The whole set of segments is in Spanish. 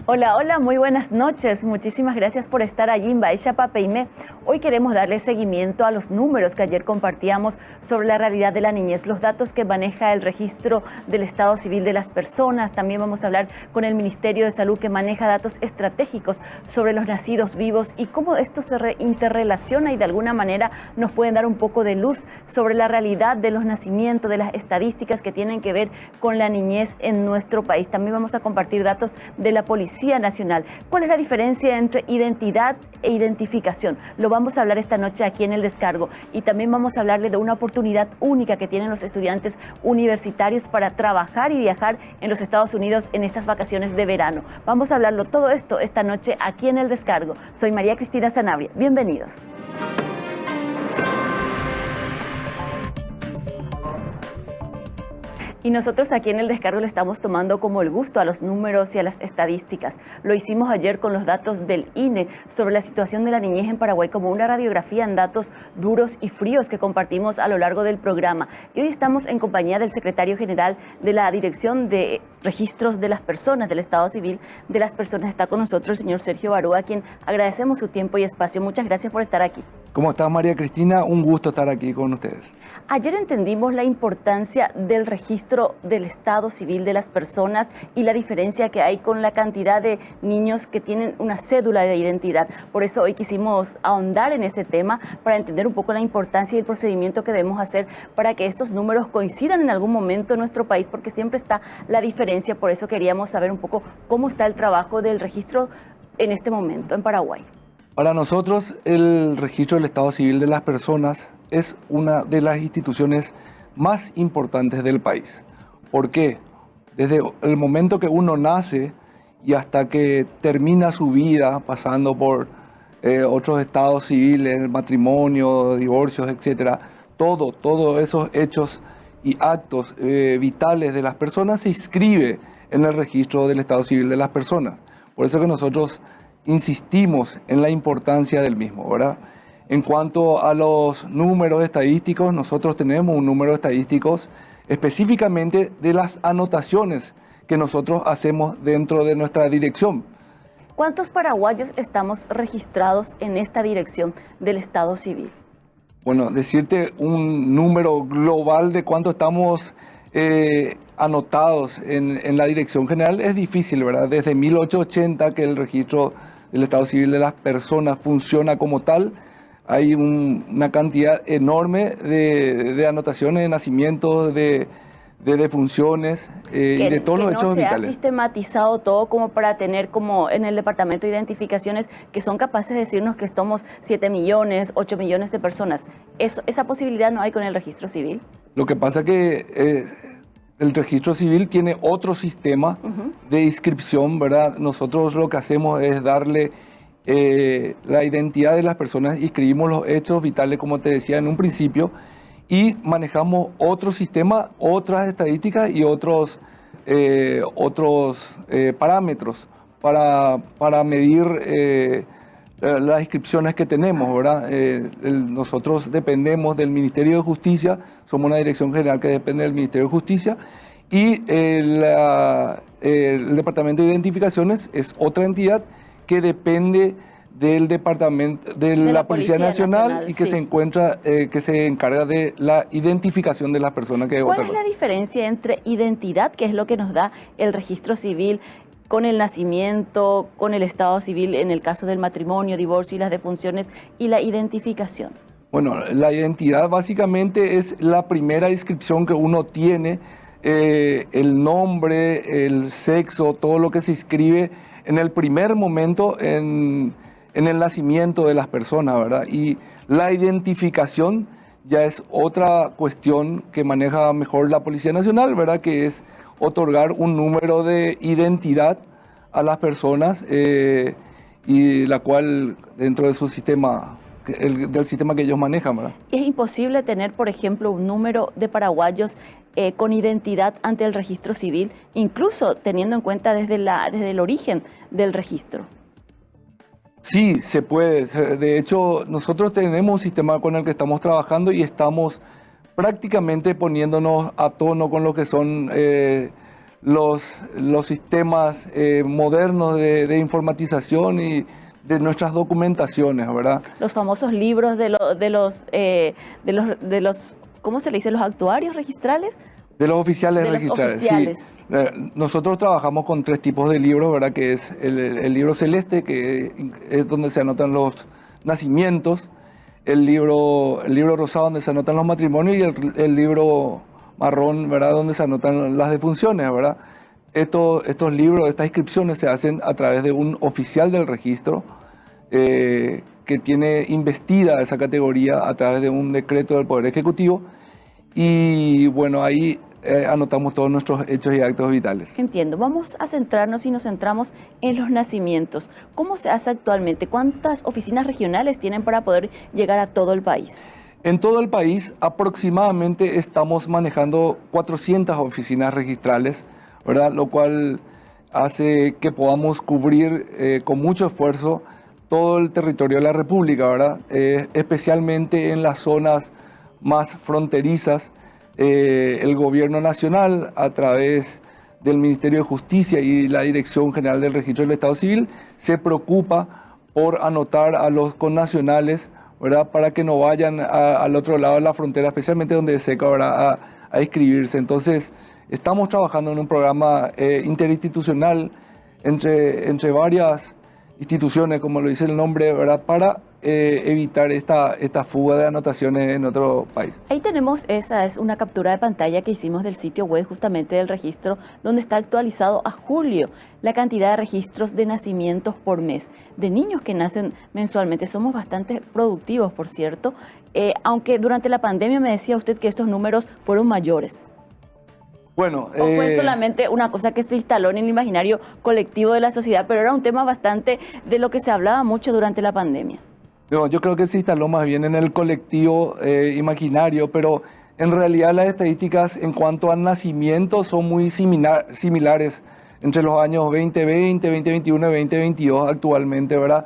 Hola, hola, muy buenas noches. Muchísimas gracias por estar allí en Baisha Papeime. Hoy queremos darle seguimiento a los números que ayer compartíamos sobre la realidad de la niñez, los datos que maneja el registro del Estado Civil de las personas. También vamos a hablar con el Ministerio de Salud que maneja datos estratégicos sobre los nacidos vivos y cómo esto se interrelaciona y de alguna manera nos pueden dar un poco de luz sobre la realidad de los nacimientos, de las estadísticas que tienen que ver con la niñez en nuestro país. También vamos a compartir datos de la Policía Nacional. ¿Cuál es la diferencia entre identidad e identificación? Lo vamos a hablar esta noche aquí en El Descargo y también vamos a hablarle de una oportunidad única que tienen los estudiantes universitarios para trabajar y viajar en los Estados Unidos en estas vacaciones de verano. Vamos a hablarlo todo esto esta noche aquí en El Descargo. Soy María Cristina Sanabria. Bienvenidos. Y nosotros aquí en El Descargo le estamos tomando como el gusto a los números y a las estadísticas. Lo hicimos ayer con los datos del INE sobre la situación de la niñez en Paraguay como una radiografía en datos duros y fríos que compartimos a lo largo del programa. Y hoy estamos en compañía del secretario general de la Dirección de Registros de las Personas, del Estado Civil de las Personas. Está con nosotros el señor Sergio Barúa, a quien agradecemos su tiempo y espacio. Muchas gracias por estar aquí. ¿Cómo estás, María Cristina? Un gusto estar aquí con ustedes. Ayer entendimos la importancia del registro del Estado Civil de las personas y la diferencia que hay con la cantidad de niños que tienen una cédula de identidad. Por eso hoy quisimos ahondar en ese tema para entender un poco la importancia y el procedimiento que debemos hacer para que estos números coincidan en algún momento en nuestro país, porque siempre está la diferencia. Por eso queríamos saber un poco cómo está el trabajo del registro en este momento en Paraguay. Para nosotros, el registro del Estado Civil de las Personas es una de las instituciones más importantes del país. ¿Por qué? Desde el momento que uno nace y hasta que termina su vida, pasando por otros estados civiles, matrimonio, divorcios, etc., todos esos hechos y actos vitales de las personas se inscribe en el registro del Estado Civil de las Personas. Por eso que nosotros insistimos en la importancia del mismo, ¿verdad? En cuanto a los números estadísticos, nosotros tenemos un número de estadísticos específicamente de las anotaciones que nosotros hacemos dentro de nuestra dirección. ¿Cuántos paraguayos estamos registrados en esta dirección del Estado Civil? Bueno, decirte un número global de cuánto estamos anotados en la Dirección General es difícil, ¿verdad? Desde 1880 que el registro del Estado Civil de las Personas funciona como tal, hay una cantidad enorme de anotaciones de nacimientos, de defunciones y de todos los hechos vitales. Que no se ha sistematizado todo como para tener como en el Departamento de Identificaciones que son capaces de decirnos que somos 7 millones, 8 millones de personas. ¿Esa posibilidad no hay con el registro civil? Lo que pasa que el registro civil tiene otro sistema de inscripción, ¿verdad? Nosotros lo que hacemos es darle la identidad de las personas, inscribimos los hechos vitales, como te decía en un principio, y manejamos otro sistema, otras estadísticas y otros parámetros para medir las inscripciones que tenemos, ¿verdad? Nosotros dependemos del Ministerio de Justicia, somos una dirección general que depende del Ministerio de Justicia, y el Departamento de Identificaciones es otra entidad que depende del Departamento de la Policía Nacional y que sí. se encuentra, que se encarga de la identificación de las personas. ¿Cuál es la diferencia entre identidad, que es lo que nos da el registro civil, con el nacimiento, con el Estado Civil en el caso del matrimonio, divorcio y las defunciones, y la identificación? Bueno, la identidad básicamente es la primera inscripción que uno tiene, el nombre, el sexo, todo lo que se inscribe en el primer momento en el nacimiento de las personas, ¿verdad? Y la identificación ya es otra cuestión que maneja mejor la Policía Nacional, ¿verdad? Que es otorgar un número de identidad a las personas y la cual dentro de su sistema, del sistema que ellos manejan, ¿verdad? ¿Es imposible tener, por ejemplo, un número de paraguayos con identidad ante el registro civil, incluso teniendo en cuenta desde el origen del registro? Sí, se puede. De hecho, nosotros tenemos un sistema con el que estamos trabajando y estamos prácticamente poniéndonos a tono con lo que son los sistemas modernos de informatización y de nuestras documentaciones, ¿verdad? Los famosos libros de los, ¿cómo se le dice? ¿Los actuarios registrales? De los oficiales De los registrales. oficiales. Sí. Nosotros trabajamos con 3 tipos de libros, ¿verdad? Que es el libro celeste, que es donde se anotan los nacimientos, el libro rosado, donde se anotan los matrimonios, y el libro marrón, ¿verdad? Donde se anotan las defunciones, ¿verdad? Estos libros, estas inscripciones se hacen a través de un oficial del registro que tiene investida esa categoría a través de un decreto del Poder Ejecutivo. Y bueno, ahí anotamos todos nuestros hechos y actos vitales. Entiendo. Vamos a centrarnos y nos centramos en los nacimientos. ¿Cómo se hace actualmente? ¿Cuántas oficinas regionales tienen para poder llegar a todo el país? En todo el país aproximadamente estamos manejando 400 oficinas registrales, ¿verdad? Lo cual hace que podamos cubrir con mucho esfuerzo todo el territorio de la República, ¿verdad? Especialmente en las zonas más fronterizas. El Gobierno Nacional, a través del Ministerio de Justicia y la Dirección General del Registro del Estado Civil, se preocupa por anotar a los connacionales, ¿verdad? Para que no vayan al otro lado de la frontera, especialmente donde es seca, ¿verdad? A inscribirse. Entonces, estamos trabajando en un programa interinstitucional entre varias instituciones, como lo dice el nombre, ¿verdad? Para evitar esta fuga de anotaciones en otro país. Ahí tenemos, esa es una captura de pantalla que hicimos del sitio web justamente del registro, donde está actualizado a julio la cantidad de registros de nacimientos por mes, de niños que nacen mensualmente. Somos bastante productivos, por cierto, aunque durante la pandemia me decía usted que estos números fueron mayores. Bueno, ¿O fue solamente una cosa que se instaló en el imaginario colectivo de la sociedad, pero era un tema bastante de lo que se hablaba mucho durante la pandemia? No, yo creo que se instaló más bien en el colectivo imaginario, pero en realidad las estadísticas en cuanto a nacimientos son muy similares entre los años 2020, 2021 y 2022 actualmente, ¿verdad?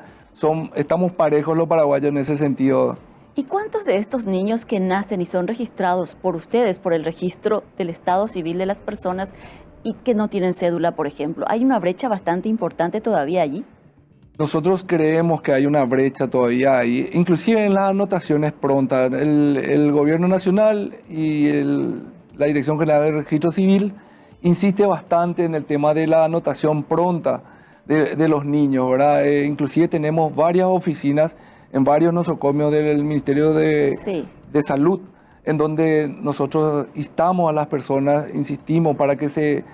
Estamos parejos los paraguayos en ese sentido. ¿Y cuántos de estos niños que nacen y son registrados por ustedes, por el registro del Estado Civil de las personas y que no tienen cédula, por ejemplo? ¿Hay una brecha bastante importante todavía allí? Nosotros creemos que hay una brecha todavía ahí, inclusive en las anotaciones prontas. El Gobierno Nacional y la Dirección General del Registro Civil insiste bastante en el tema de la anotación pronta de los niños, ¿verdad? Inclusive tenemos varias oficinas en varios nosocomios del Ministerio de Salud, en donde nosotros instamos a las personas, insistimos para que se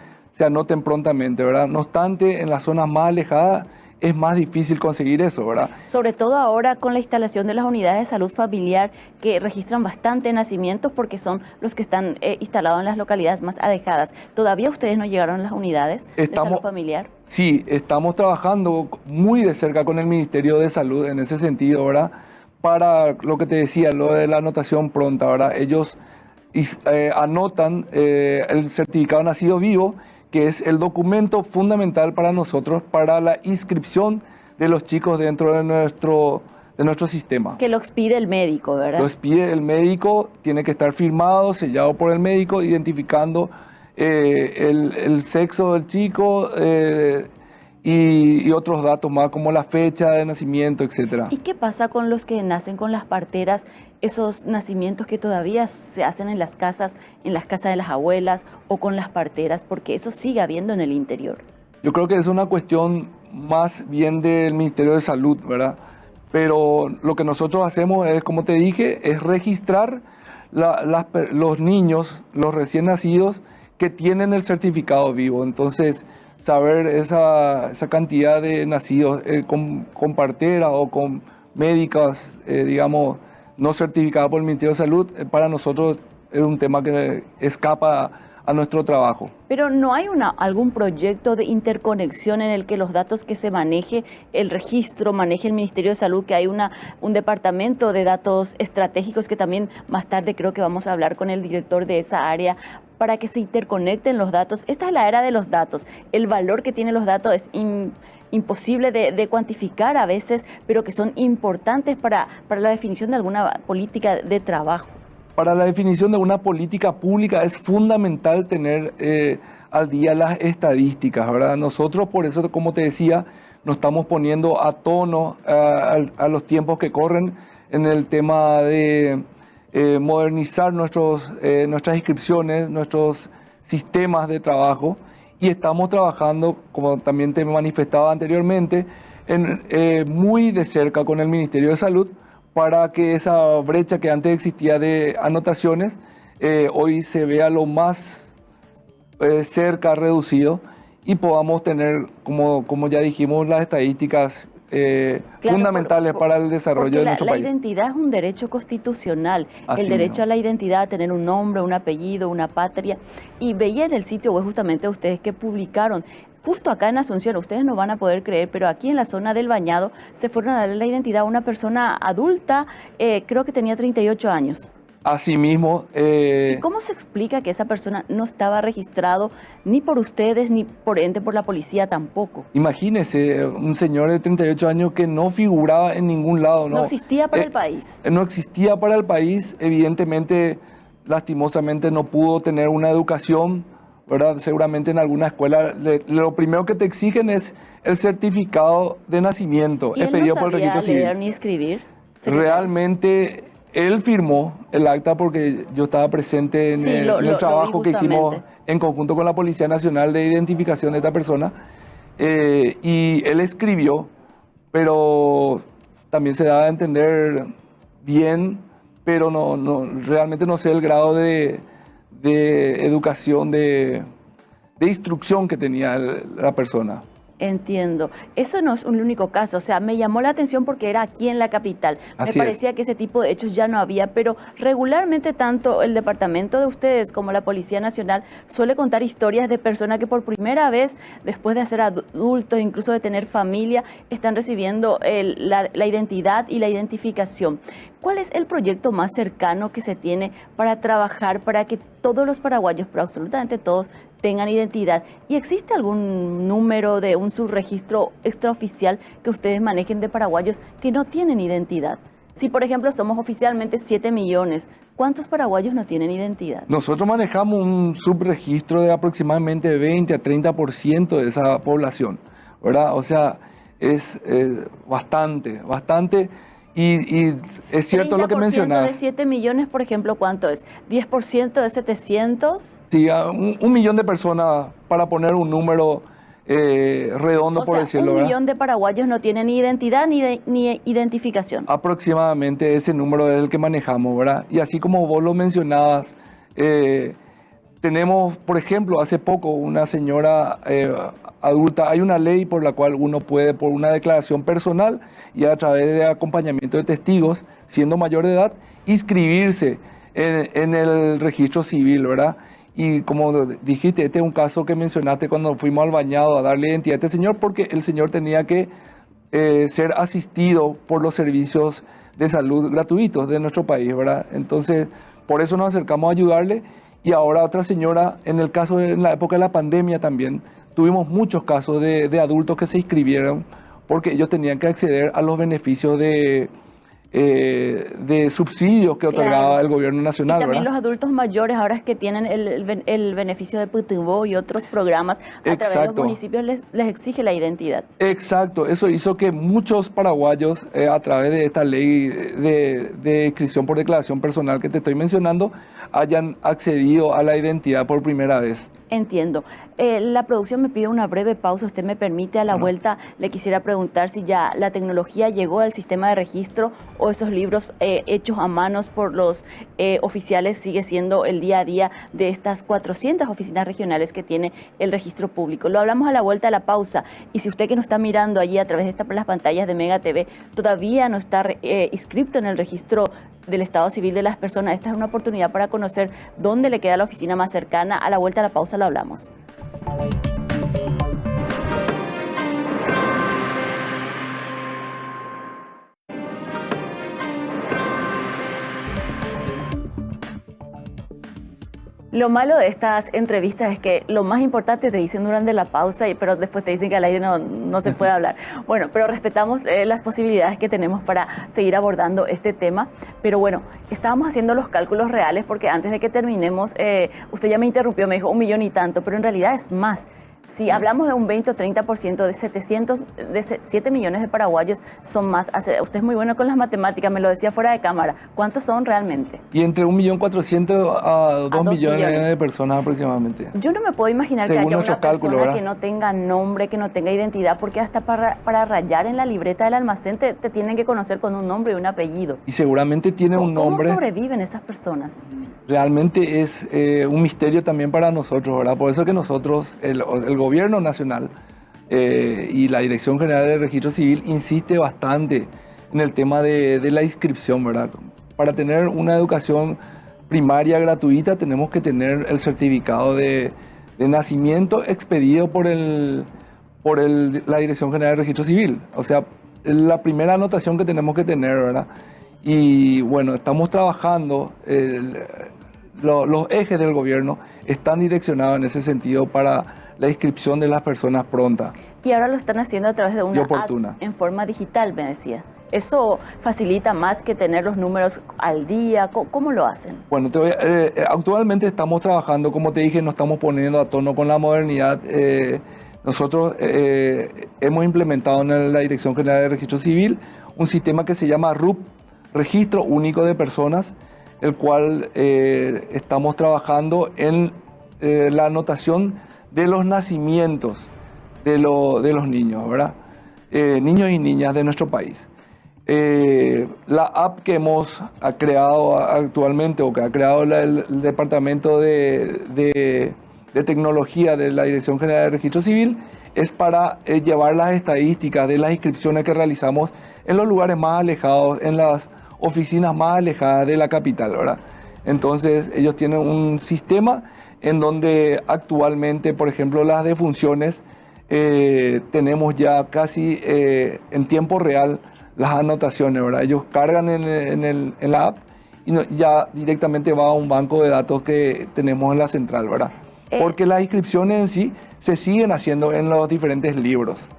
anoten prontamente, ¿verdad? No obstante, en las zonas más alejadas es más difícil conseguir eso, ¿verdad? Sobre todo ahora con la instalación de las unidades de salud familiar que registran bastante nacimientos porque son los que están instalados en las localidades más alejadas. ¿Todavía ustedes no llegaron a las unidades de salud familiar? Sí, estamos trabajando muy de cerca con el Ministerio de Salud en ese sentido, ¿verdad? Para lo que te decía, lo de la anotación pronta, ¿verdad? Ellos anotan el certificado de nacido vivo, que es el documento fundamental para nosotros para la inscripción de los chicos dentro de nuestro sistema. Que lo expide el médico, ¿verdad? Lo expide el médico, tiene que estar firmado, sellado por el médico, identificando el sexo del chico y otros datos más, como la fecha de nacimiento, etc. ¿Y qué pasa con los que nacen con las parteras, esos nacimientos que todavía se hacen en las casas de las abuelas o con las parteras? Porque eso sigue habiendo en el interior. Yo creo que es una cuestión más bien del Ministerio de Salud, ¿verdad? Pero lo que nosotros hacemos es, como te dije, es registrar los niños, los recién nacidos, que tienen el certificado vivo. Entonces, saber esa cantidad de nacidos con partera o con médicas, digamos, no certificadas por el Ministerio de Salud, para nosotros es un tema que escapa a nuestro trabajo. Pero ¿no hay algún proyecto de interconexión en el que los datos que se maneje, el registro, maneje el Ministerio de Salud, que hay un departamento de datos estratégicos que también más tarde creo que vamos a hablar con el director de esa área, para que se interconecten los datos? Esta es la era de los datos. El valor que tienen los datos es imposible de cuantificar a veces, pero que son importantes para la definición de alguna política de trabajo. para la definición de una política pública es fundamental tener al día las estadísticas, ¿verdad? Nosotros, por eso, como te decía, nos estamos poniendo a tono a los tiempos que corren en el tema de modernizar nuestras inscripciones, nuestros sistemas de trabajo, y estamos trabajando, como también te manifestaba anteriormente, muy de cerca con el Ministerio de Salud para que esa brecha que antes existía de anotaciones hoy se vea lo más cerca, reducido, y podamos tener, como ya dijimos, las estadísticas fundamentales para el desarrollo de nuestro país. La identidad es un derecho constitucional, Así el derecho mismo. a la identidad, a tener un nombre, un apellido, una patria. Y veía en el sitio web justamente ustedes que publicaron, justo acá en Asunción, ustedes no van a poder creer, pero aquí en la zona del Bañado se fueron a darle la identidad a una persona adulta, creo que tenía 38 años. Asimismo, ¿Y cómo se explica que esa persona no estaba registrado ni por ustedes, ni por la policía tampoco? imagínese un señor de 38 años que no figuraba en ningún lado. No existía para el país. No existía para el país, evidentemente, lastimosamente no pudo tener una educación, ¿verdad? Seguramente en alguna escuela lo primero que te exigen es el certificado de nacimiento, ¿Y él expedido no por el sabía registro civil. leer ni escribir, secretario? Realmente él firmó el acta porque yo estaba presente en Sí, el lo vi trabajo que hicimos justamente. en conjunto con la Policía Nacional de identificación de esta persona. Y él escribió, pero también se da a entender bien, pero realmente no sé el grado de educación, de instrucción que tenía la persona. Entiendo. Eso no es un único caso. O sea, me llamó la atención porque era aquí en la capital. Así Me parecía que ese tipo de hechos ya no había, pero regularmente tanto el departamento de ustedes como la Policía Nacional suele contar historias de personas que por primera vez, después de ser adultos, incluso de tener familia, están recibiendo la identidad y la identificación. ¿Cuál es el proyecto más cercano que se tiene para trabajar para que todos los paraguayos, pero absolutamente todos, tengan identidad? ¿Y existe algún número de un subregistro extraoficial que ustedes manejen de paraguayos que no tienen identidad? Si, por ejemplo, somos oficialmente 7 millones, ¿cuántos paraguayos no tienen identidad? Nosotros manejamos un subregistro de aproximadamente 20 a 30% de esa población, ¿verdad? O sea, es bastante. Y es cierto lo que 30% mencionas. de 7 millones, por ejemplo, ¿cuánto es? ¿10% de 700? Sí, a un millón de personas, para poner un número redondo, por decirlo, un ¿verdad? millón de paraguayos no tienen ni identidad ni identificación. Aproximadamente ese número es el que manejamos, ¿verdad? Y así como vos lo mencionabas, tenemos, por ejemplo, hace poco una señora adulta, hay una ley por la cual uno puede, por una declaración personal y a través de acompañamiento de testigos, siendo mayor de edad, inscribirse en el registro civil, ¿verdad? Y como dijiste, este es un caso que mencionaste cuando fuimos al Bañado a darle identidad a este señor, porque el señor tenía que ser asistido por los servicios de salud gratuitos de nuestro país, ¿verdad? Entonces, por eso nos acercamos a ayudarle. Y ahora otra señora, en la época de la pandemia también, tuvimos muchos casos de adultos que se inscribieron porque ellos tenían que acceder a los beneficios de subsidios que otorgaba el gobierno nacional, Y también ¿verdad? los adultos mayores, ahora es que tienen el beneficio de PTUBO y otros programas, a través de los Exacto. municipios les exige la identidad. Exacto, eso hizo que muchos paraguayos, a través de esta ley de inscripción por declaración personal que te estoy mencionando, hayan accedido a la identidad por primera vez. Entiendo. La producción me pide una breve pausa. Usted me permite, a la vuelta le quisiera preguntar si ya la tecnología llegó al sistema de registro o esos libros hechos a manos por los oficiales sigue siendo el día a día de estas 400 oficinas regionales que tiene el registro público. Lo hablamos a la vuelta de la pausa. Y si usted que nos está mirando allí a través de las pantallas de Mega TV todavía no está inscrito en el registro del Estado Civil de las personas, esta es una oportunidad para conocer dónde le queda la oficina más cercana. A la vuelta de la pausa lo hablamos. Lo malo de estas entrevistas es que lo más importante te dicen durante la pausa, pero después te dicen que al aire no se puede hablar. Bueno, pero respetamos las posibilidades que tenemos para seguir abordando este tema. Pero bueno, estábamos haciendo los cálculos reales porque antes de que terminemos, usted ya me interrumpió, me dijo 1 millón y tanto, pero en realidad es más. Si hablamos de un 20 o 30% de 7 millones de paraguayos son más. Usted es muy bueno con las matemáticas, me lo decía fuera de cámara. ¿Cuántos son realmente? Y entre 1.400.000 a 2 millones de personas aproximadamente. Yo no me puedo imaginar según que haya una persona cálculo, que no tenga nombre, que no tenga identidad, porque hasta para rayar en la libreta del almacén te tienen que conocer con un nombre y un apellido. Y seguramente tiene un nombre. ¿Cómo sobreviven esas personas? Realmente es un misterio también para nosotros, ¿verdad? Por eso que nosotros, el Gobierno Nacional y la Dirección General del Registro Civil insiste bastante en el tema de la inscripción, ¿verdad? Para tener una educación primaria gratuita tenemos que tener el certificado de nacimiento expedido por la Dirección General del Registro Civil. O sea, la primera anotación que tenemos que tener, ¿verdad? Y bueno, estamos trabajando, los ejes del gobierno están direccionados en ese sentido para la inscripción de las personas pronta. Y ahora lo están haciendo a través de una app en forma digital, me decía. ¿Eso facilita más que tener los números al día? ¿Cómo lo hacen? Bueno, actualmente estamos trabajando, como te dije, nos estamos poniendo a tono con la modernidad. Nosotros hemos implementado en la Dirección General de Registro Civil un sistema que se llama RUP, Registro Único de Personas, el cual estamos trabajando en la anotación de los nacimientos de los niños, ¿verdad? Niños y niñas de nuestro país. La app que hemos creado actualmente, o que ha creado el Departamento de Tecnología de la Dirección General de Registro Civil, es para llevar las estadísticas de las inscripciones que realizamos en los lugares más alejados, en las oficinas más alejadas de la capital, ¿verdad? Entonces ellos tienen un sistema en donde actualmente, por ejemplo, las defunciones, tenemos ya casi en tiempo real las anotaciones, ¿verdad? Ellos cargan en la app y ya directamente va a un banco de datos que tenemos en la central, ¿verdad? Porque las inscripciones en sí se siguen haciendo en los diferentes libros,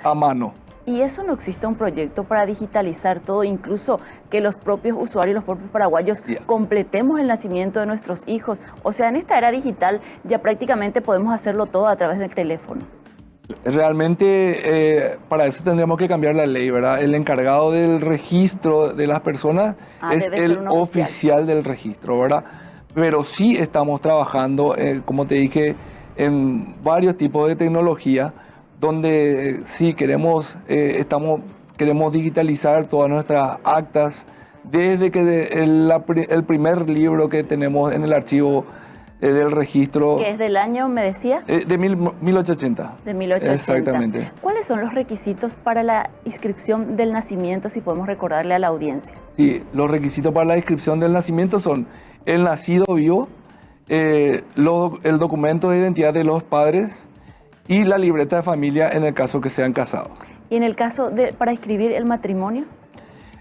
a mano. ¿Y eso no existe un proyecto para digitalizar todo, incluso que los propios usuarios, los propios paraguayos, completemos el nacimiento de nuestros hijos? O sea, en esta era digital ya prácticamente podemos hacerlo todo a través del teléfono. Realmente para eso tendríamos que cambiar la ley, ¿verdad? El encargado del registro de las personas es el oficial del registro, ¿verdad? Pero sí estamos trabajando, como te dije, en varios tipos de tecnología, donde sí queremos digitalizar todas nuestras actas, desde que el primer libro que tenemos en el archivo del registro. ¿Que es del año, me decía? De 1880. De 1880. Exactamente. ¿Cuáles son los requisitos para la inscripción del nacimiento, si podemos recordarle a la audiencia? Sí, los requisitos para la inscripción del nacimiento son el nacido vivo, el documento de identidad de los padres y la libreta de familia en el caso que sean casados. ¿Y en el caso para inscribir el matrimonio?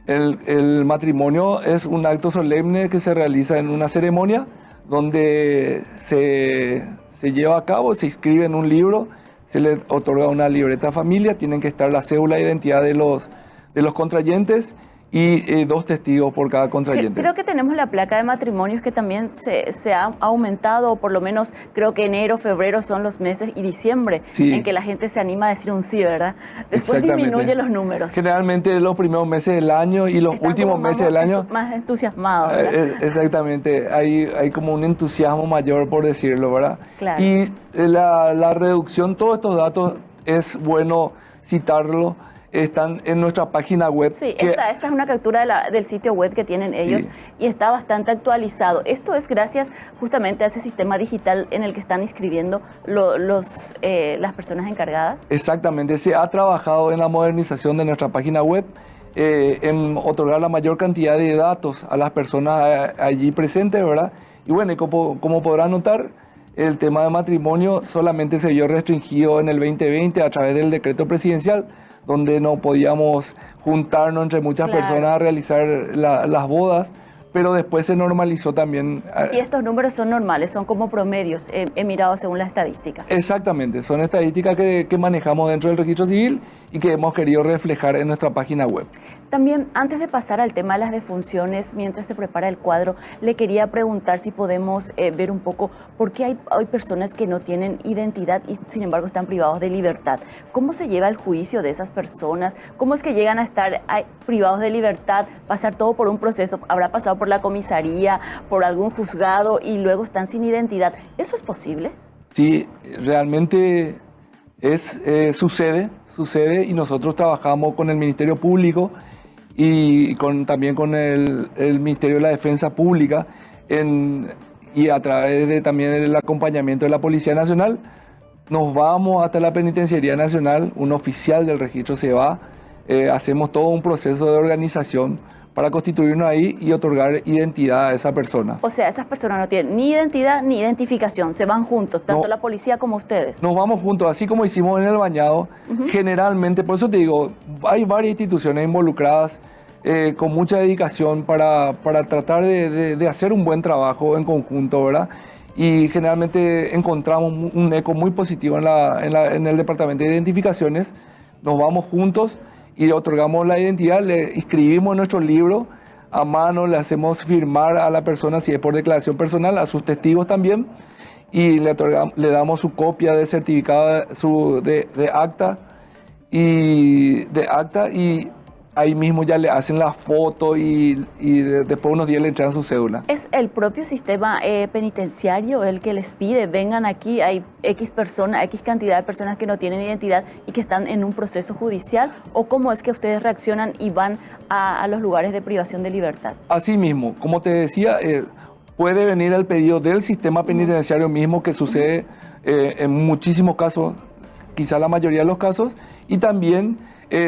El matrimonio es un acto solemne que se realiza en una ceremonia donde se lleva a cabo, se inscribe en un libro, se le otorga una libreta de familia, tienen que estar la cédula de identidad de los contrayentes y 2 testigos por cada contrayente. Creo que tenemos la placa de matrimonios que también se ha aumentado, o por lo menos creo que enero, febrero son los meses y diciembre en que la gente se anima a decir un sí, ¿verdad? Después disminuyen los números. Generalmente los primeros meses del año y los últimos meses del año. Más entusiasmados, ¿verdad? Exactamente, hay como un entusiasmo mayor, por decirlo, ¿verdad? Claro. Y la reducción, todos estos datos es bueno citarlo. Están en nuestra página web. Sí, esta es una captura del sitio web que tienen ellos y está bastante actualizado. Esto es gracias justamente a ese sistema digital en el que están inscribiendo las personas encargadas. Exactamente, se ha trabajado en la modernización de nuestra página web, en otorgar la mayor cantidad de datos a las personas allí presentes, ¿verdad? Y bueno, como podrán notar, el tema de matrimonio solamente se vio restringido en el 2020 a través del decreto presidencial, donde no podíamos juntarnos entre muchas personas a realizar las bodas, pero después se normalizó también. Y estos números son normales, son como promedios, he mirado según la estadística. Exactamente, son estadísticas que manejamos dentro del registro civil y que hemos querido reflejar en nuestra página web. También, antes de pasar al tema de las defunciones, mientras se prepara el cuadro, le quería preguntar si podemos ver un poco por qué hay personas que no tienen identidad y sin embargo están privados de libertad. ¿Cómo se lleva el juicio de esas personas? ¿Cómo es que llegan a estar privados de libertad, pasar todo por un proceso? ¿Habrá pasado por la comisaría, por algún juzgado y luego están sin identidad? ¿Eso es posible? Sí, realmente sucede y nosotros trabajamos con el Ministerio Público y también con el Ministerio de la Defensa Pública y a través también del acompañamiento de la Policía Nacional. Nos vamos hasta la Penitenciaría Nacional, un oficial del registro se va, hacemos todo un proceso de organización para constituirnos ahí y otorgar identidad a esa persona. O sea, esas personas no tienen ni identidad ni identificación, se van juntos, tanto la policía como ustedes. Nos vamos juntos, así como hicimos en el Bañado. Generalmente, por eso te digo, hay varias instituciones involucradas con mucha dedicación para tratar de hacer un buen trabajo en conjunto, ¿verdad? Y generalmente encontramos un eco muy positivo en el Departamento de Identificaciones. Nos vamos juntos y le otorgamos la identidad, le inscribimos en nuestro libro a mano, le hacemos firmar a la persona, si es por declaración personal, a sus testigos también, y le damos su copia de certificado de acta y ahí mismo ya le hacen la foto y después unos días le entran su cédula. ¿Es el propio sistema penitenciario el que les pide, vengan aquí, hay X cantidad de personas que no tienen identidad y que están en un proceso judicial? ¿O cómo es que ustedes reaccionan y van a los lugares de privación de libertad? Así mismo, como te decía, puede venir el pedido del sistema penitenciario mismo, que sucede en muchísimos casos, quizá la mayoría de los casos, y también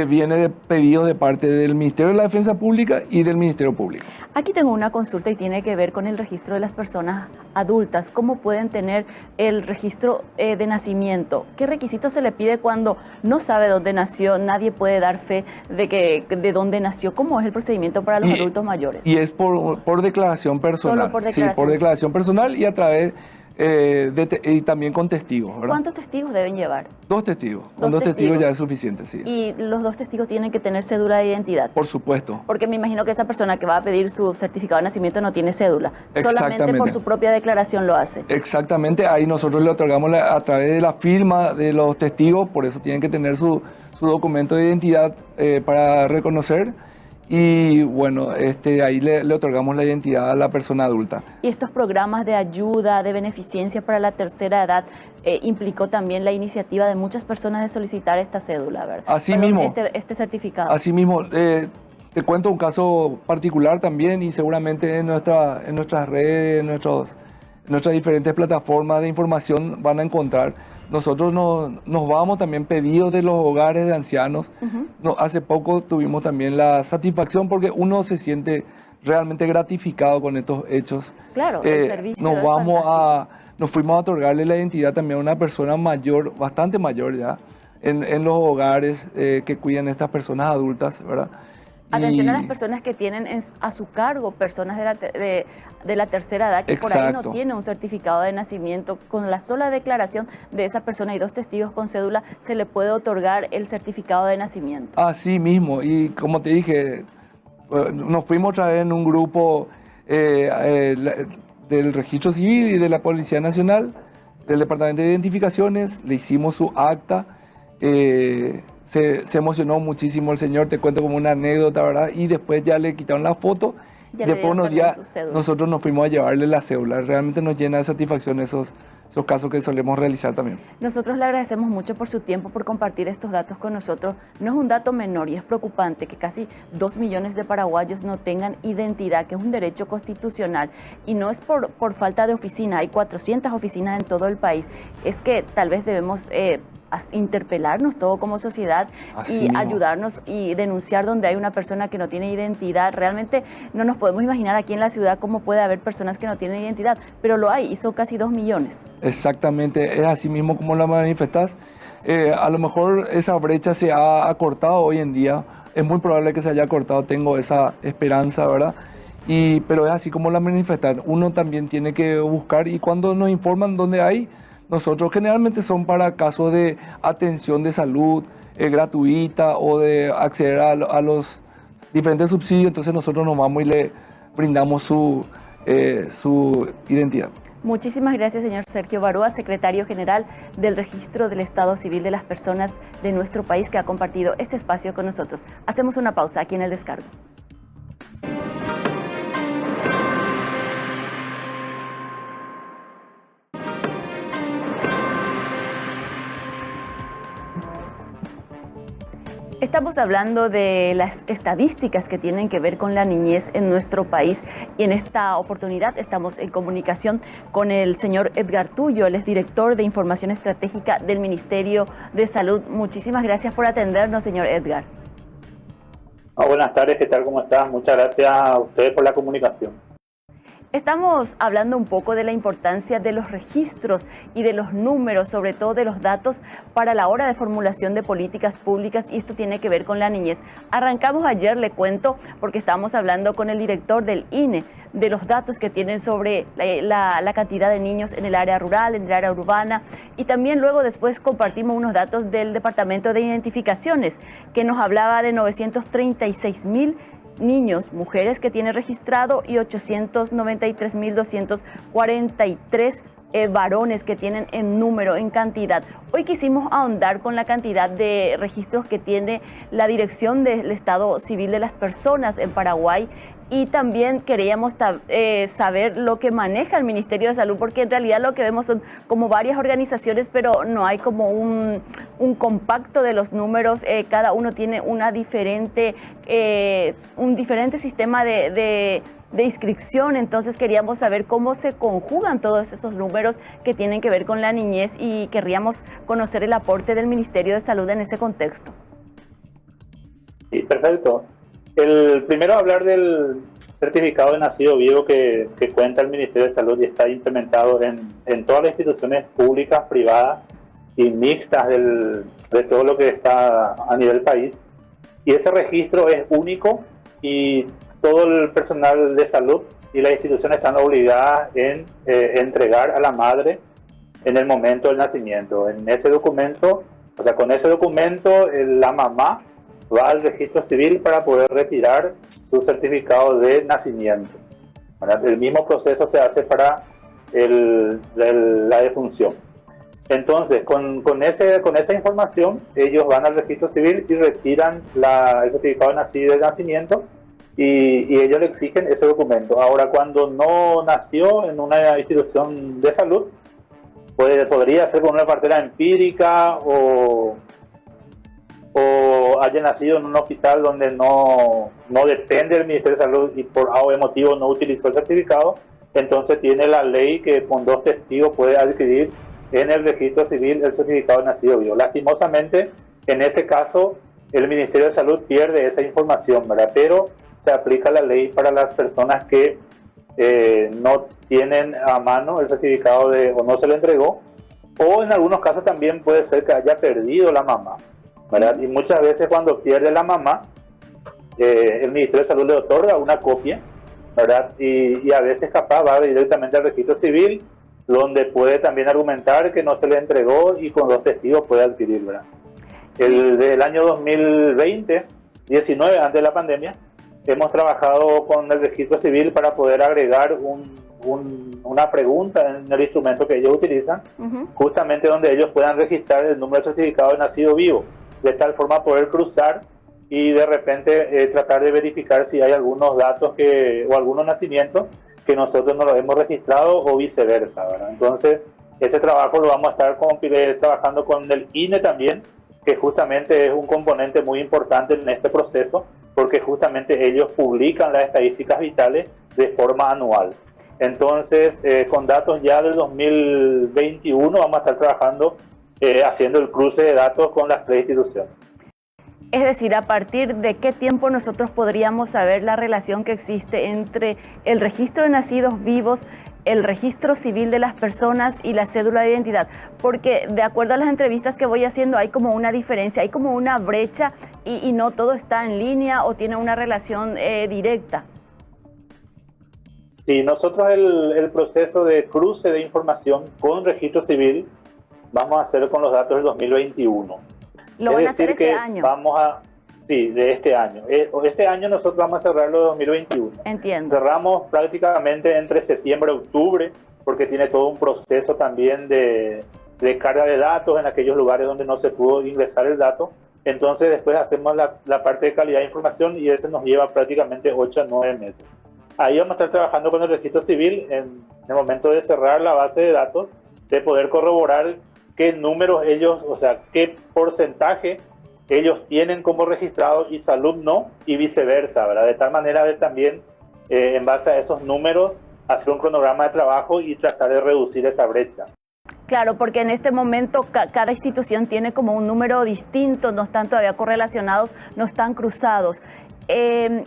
viene de pedidos de parte del Ministerio de la Defensa Pública y del Ministerio Público. Aquí tengo una consulta y tiene que ver con el registro de las personas adultas. ¿Cómo pueden tener el registro de nacimiento? ¿Qué requisitos se le pide cuando no sabe dónde nació? Nadie puede dar fe de dónde nació. ¿Cómo es el procedimiento para los adultos mayores? Y es por declaración personal. Solo por declaración. Sí, por declaración personal y a través y también con testigos, ¿verdad? ¿Cuántos testigos deben llevar? 2 testigos. Con 2 testigos ya es suficiente, sí. ¿Y los 2 testigos tienen que tener cédula de identidad? Por supuesto. Porque me imagino que esa persona que va a pedir su certificado de nacimiento no tiene cédula. Solamente por su propia declaración lo hace. Exactamente. Ahí nosotros le otorgamos a través de la firma de los testigos, por eso tienen que tener su documento de identidad para reconocer. Y bueno, ahí le otorgamos la identidad a la persona adulta. Y estos programas de ayuda, de beneficencia para la tercera edad, implicó también la iniciativa de muchas personas de solicitar esta cédula, ¿verdad? Así mismo. Este certificado. Así mismo. Te cuento un caso particular también y seguramente en nuestras redes, en nuestras diferentes plataformas de información van a encontrar. Nosotros nos vamos también pedidos de los hogares de ancianos. Hace poco tuvimos también la satisfacción porque uno se siente realmente gratificado con estos hechos. Claro, el servicio nos fuimos a otorgarle la identidad también a una persona mayor, bastante mayor ya, en los hogares que cuidan estas personas adultas, ¿verdad? Atención a las personas que tienen a su cargo personas de la tercera edad que por ahí no tienen un certificado de nacimiento. Con la sola declaración de esa persona y 2 testigos con cédula se le puede otorgar el certificado de nacimiento. Así mismo, y como te dije, nos fuimos otra vez en un grupo del Registro Civil y de la Policía Nacional, del Departamento de Identificaciones, le hicimos su acta. Se emocionó muchísimo el señor, te cuento como una anécdota, ¿verdad? Y después ya le quitaron la foto. Y después unos días nosotros nos fuimos a llevarle la cédula. Realmente nos llena de satisfacción esos casos que solemos realizar también. Nosotros le agradecemos mucho por su tiempo, por compartir estos datos con nosotros. No es un dato menor y es preocupante que casi 2 millones de paraguayos no tengan identidad, que es un derecho constitucional. Y no es por falta de oficina, hay 400 oficinas en todo el país. Es que tal vez debemos interpelarnos todo como sociedad y ayudarnos y denunciar donde hay una persona que no tiene identidad. Realmente no nos podemos imaginar aquí en la ciudad cómo puede haber personas que no tienen identidad, pero lo hay y son casi 2 millones. Exactamente, es así mismo como lo manifestás. A lo mejor esa brecha se ha acortado hoy en día, es muy probable que se haya acortado, tengo esa esperanza, ¿verdad? Pero es así como la manifestan. Uno también tiene que buscar y cuando nos informan dónde hay, nosotros generalmente son para casos de atención de salud gratuita o de acceder a los diferentes subsidios, entonces nosotros nos vamos y le brindamos su identidad. Muchísimas gracias, señor Sergio Baroa, secretario general del Registro del Estado Civil de las Personas de nuestro país, que ha compartido este espacio con nosotros. Hacemos una pausa aquí en El Descargo. Estamos hablando de las estadísticas que tienen que ver con la niñez en nuestro país y en esta oportunidad estamos en comunicación con el señor Edgar Tullo, él es director de Información Estratégica del Ministerio de Salud. Muchísimas gracias por atendernos, señor Edgar. Buenas tardes, ¿qué tal? ¿Cómo estás? Muchas gracias a ustedes por la comunicación. Estamos hablando un poco de la importancia de los registros y de los números, sobre todo de los datos para la hora de formulación de políticas públicas, y esto tiene que ver con la niñez. Arrancamos ayer, le cuento, porque estábamos hablando con el director del INE de los datos que tienen sobre la cantidad de niños en el área rural, en el área urbana, y también luego después compartimos unos datos del Departamento de Identificaciones que nos hablaba de 936.000 niños, mujeres que tiene registrado y 893.243 varones que tienen en número, en cantidad. Hoy quisimos ahondar con la cantidad de registros que tiene la Dirección del Estado Civil de las Personas en Paraguay, y también queríamos saber lo que maneja el Ministerio de Salud, porque en realidad lo que vemos son como varias organizaciones, pero no hay como un compacto de los números. Cada uno tiene un diferente sistema de inscripción, entonces queríamos saber cómo se conjugan todos esos números que tienen que ver con la niñez y querríamos conocer el aporte del Ministerio de Salud en ese contexto. Sí, perfecto. Primero hablar del certificado de nacido vivo que cuenta el Ministerio de Salud y está implementado en todas las instituciones públicas, privadas y mixtas de todo lo que está a nivel país. Y ese registro es único y todo el personal de salud y las instituciones están obligadas en entregar a la madre en el momento del nacimiento. En ese documento, o sea, con ese documento, la mamá va al registro civil para poder retirar su certificado de nacimiento. El mismo proceso se hace para la defunción. Entonces, con esa información, ellos van al registro civil y retiran el certificado de nacimiento y ellos le exigen ese documento. Ahora, cuando no nació en una institución de salud, podría ser con una partera empírica o haya nacido en un hospital donde no depende del Ministerio de Salud y por algún motivo no utilizó el certificado, entonces tiene la ley que con 2 testigos puede adquirir en el registro civil el certificado de nacido vivo. Lastimosamente, en ese caso, el Ministerio de Salud pierde esa información, ¿verdad? Pero se aplica la ley para las personas que no tienen a mano el certificado o no se le entregó, o en algunos casos también puede ser que haya perdido la mamá, ¿verdad? Y muchas veces cuando pierde la mamá, el Ministerio de Salud le otorga una copia, ¿verdad? Y a veces capaz va directamente al registro civil, donde puede también argumentar que no se le entregó y con 2 testigos puede adquirir, ¿verdad? Desde el año 2020, 19, antes de la pandemia, hemos trabajado con el registro civil para poder agregar una pregunta en el instrumento que ellos utilizan, justamente donde ellos puedan registrar el número de certificado de nacido vivo, de tal forma poder cruzar y de repente tratar de verificar si hay algunos datos o algunos nacimientos que nosotros no los hemos registrado o viceversa, ¿verdad? Entonces, ese trabajo lo vamos a estar trabajando con el INE también, que justamente es un componente muy importante en este proceso, porque justamente ellos publican las estadísticas vitales de forma anual. Entonces, con datos ya del 2021 vamos a estar trabajando, haciendo el cruce de datos con las 3 instituciones. Es decir, ¿a partir de qué tiempo nosotros podríamos saber la relación que existe entre el registro de nacidos vivos, el registro civil de las personas y la cédula de identidad? Porque de acuerdo a las entrevistas que voy haciendo hay como una diferencia, hay como una brecha y no todo está en línea o tiene una relación directa. Sí, nosotros el proceso de cruce de información con registro civil vamos a hacer con los datos del 2021. ¿Lo van a hacer este año? Sí, de este año. Este año nosotros vamos a cerrar lo de 2021. Entiendo. Cerramos prácticamente entre septiembre y octubre, porque tiene todo un proceso también de carga de datos en aquellos lugares donde no se pudo ingresar el dato. Entonces después hacemos la parte de calidad de información y ese nos lleva prácticamente 8 a 9 meses. Ahí vamos a estar trabajando con el registro civil en el momento de cerrar la base de datos, de poder corroborar qué números ellos, o sea, qué porcentaje ellos tienen como registrados y salud no, y viceversa, ¿verdad? De tal manera de también, en base a esos números, hacer un cronograma de trabajo y tratar de reducir esa brecha. Claro, porque en este momento cada institución tiene como un número distinto, no están todavía correlacionados, no están cruzados. El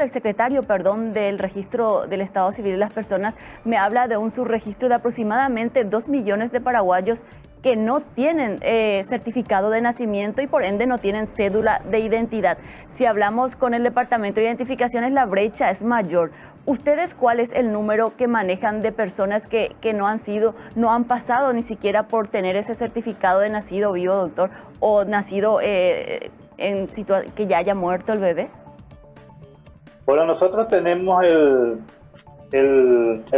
secretario del registro del Estado Civil de las Personas me habla de un subregistro de aproximadamente 2 millones de paraguayos que no tienen certificado de nacimiento y por ende no tienen cédula de identidad. Si hablamos con el Departamento de Identificaciones, la brecha es mayor. ¿Ustedes cuál es el número que manejan de personas que no han pasado ni siquiera por tener ese certificado de nacido vivo, doctor, o nacido que ya haya muerto el bebé? Bueno, nosotros tenemos el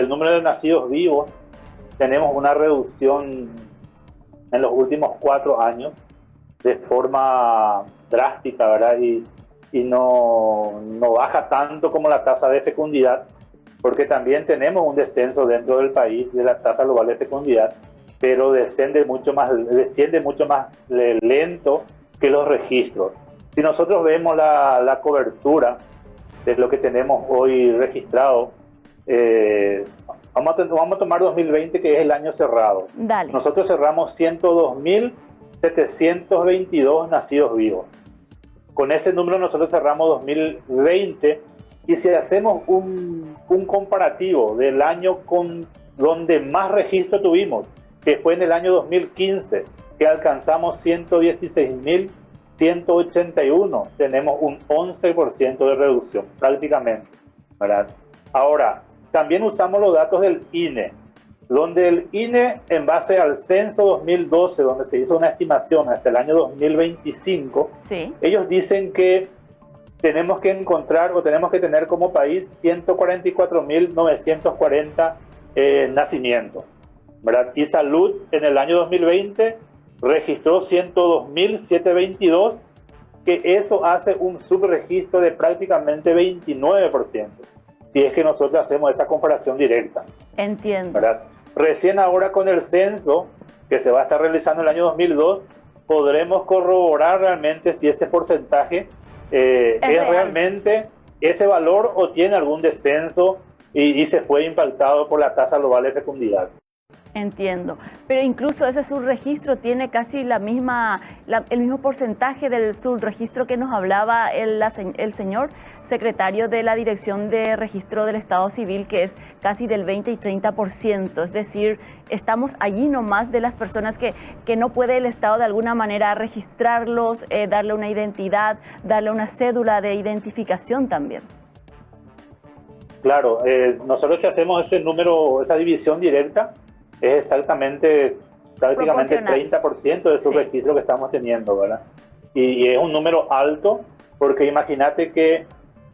número de nacidos vivos, tenemos una reducción en los últimos 4 años de forma drástica, ¿verdad? Y no baja tanto como la tasa de fecundidad, porque también tenemos un descenso dentro del país de la tasa global de fecundidad, pero desciende mucho más lento que los registros. Si nosotros vemos la cobertura de lo que tenemos hoy registrado, vamos a tomar 2020, que es el año cerrado. Dale. Nosotros cerramos 102.722 nacidos vivos. Con ese número nosotros cerramos 2020, y si hacemos un comparativo del año con donde más registro tuvimos, que fue en el año 2015, que alcanzamos 116.181, tenemos un 11% de reducción prácticamente, ¿verdad? Ahora, también usamos los datos del INE, donde el INE, en base al censo 2012, donde se hizo una estimación hasta el año 2025, sí, ellos dicen que tenemos que encontrar o tenemos que tener como país 144.940 nacimientos, ¿verdad? Y salud en el año 2020 registró 102.722, que eso hace un subregistro de prácticamente 29%, si es que nosotros hacemos esa comparación directa. Entiendo. ¿Verdad? Recién ahora con el censo que se va a estar realizando en el año 2002, podremos corroborar realmente si ese porcentaje es realmente ese valor o tiene algún descenso y se fue impactado por la tasa global de fecundidad. Entiendo, pero incluso ese subregistro tiene casi el mismo porcentaje del subregistro que nos hablaba el señor secretario de la Dirección de Registro del Estado Civil, que es casi del 20 y 30%, es decir, estamos allí nomás de las personas que no puede el Estado de alguna manera registrarlos, darle una identidad, darle una cédula de identificación también. Claro, nosotros si hacemos ese número, esa división directa, es exactamente prácticamente 30% de su registro que estamos teniendo, ¿verdad? Y es un número alto, porque imagínate que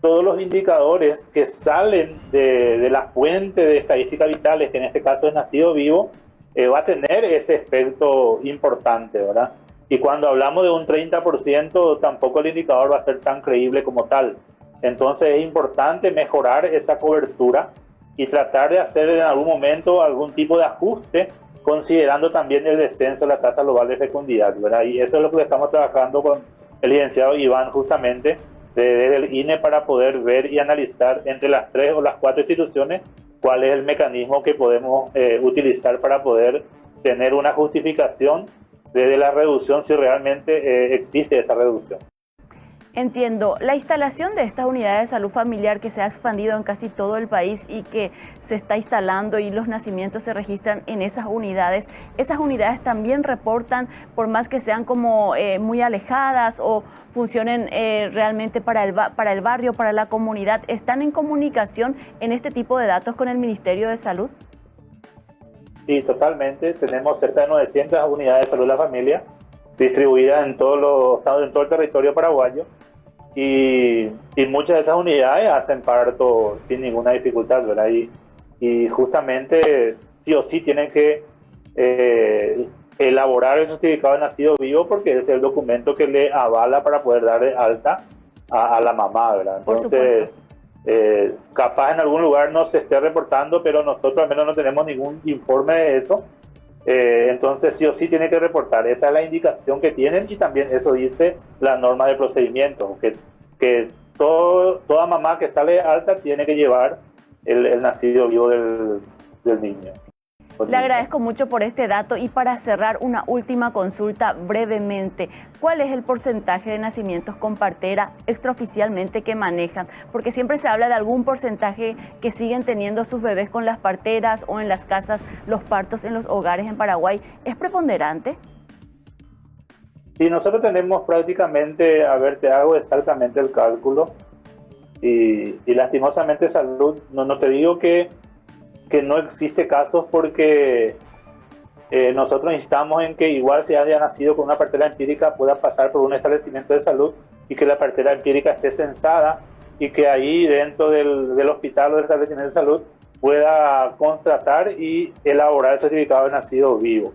todos los indicadores que salen de la fuente de estadísticas vitales, que en este caso es nacido vivo, va a tener ese aspecto importante, ¿verdad? Y cuando hablamos de un 30%, tampoco el indicador va a ser tan creíble como tal. Entonces es importante mejorar esa cobertura y tratar de hacer en algún momento algún tipo de ajuste, considerando también el descenso de la tasa global de fecundidad, ¿verdad? Y eso es lo que estamos trabajando con el licenciado Iván, justamente, desde el INE, para poder ver y analizar entre las 3 o las 4 instituciones cuál es el mecanismo que podemos utilizar para poder tener una justificación desde la reducción, si realmente existe esa reducción. Entiendo. La instalación de estas unidades de salud familiar que se ha expandido en casi todo el país y que se está instalando y los nacimientos se registran en esas unidades también reportan, por más que sean como muy alejadas o funcionen realmente para el barrio, para la comunidad, ¿están en comunicación en este tipo de datos con el Ministerio de Salud? Sí, totalmente. Tenemos cerca de 900 unidades de salud de la familia distribuidas en todos en todo el territorio paraguayo. Y muchas de esas unidades hacen parto sin ninguna dificultad, ¿verdad? Y justamente sí o sí tienen que elaborar el certificado de nacido vivo porque es el documento que le avala para poder dar de alta a la mamá, ¿verdad? Entonces, capaz en algún lugar no se esté reportando, pero nosotros al menos no tenemos ningún informe de eso. Entonces sí o sí tiene que reportar, esa es la indicación que tienen y también eso dice la norma de procedimiento, que toda mamá que sale alta tiene que llevar el nacido vivo del niño. Le agradezco mucho por este dato y para cerrar una última consulta brevemente, ¿cuál es el porcentaje de nacimientos con partera extraoficialmente que manejan? Porque siempre se habla de algún porcentaje que siguen teniendo sus bebés con las parteras o en las casas, los partos en los hogares en Paraguay. ¿Es preponderante? Sí, nosotros tenemos prácticamente, a ver, te hago exactamente el cálculo y lastimosamente salud, no te digo que no existe casos porque nosotros instamos en que igual si haya nacido con una partera empírica pueda pasar por un establecimiento de salud y que la partera empírica esté censada y que ahí dentro del hospital o del establecimiento de salud pueda contratar y elaborar el certificado de nacido vivo.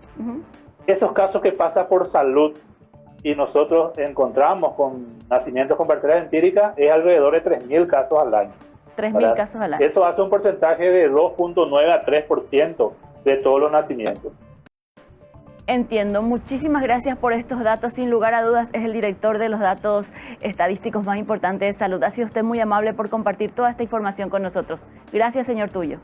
Esos casos que pasa por salud y nosotros encontramos con nacimientos con partera empírica es alrededor de 3.000 casos al año. 3.000 casos al año. Eso hace un porcentaje de 2.9 a 3% de todos los nacimientos. Entiendo. Muchísimas gracias por estos datos. Sin lugar a dudas, es el director de los datos estadísticos más importantes de salud. Ha sido usted muy amable por compartir toda esta información con nosotros. Gracias, señor Tulio.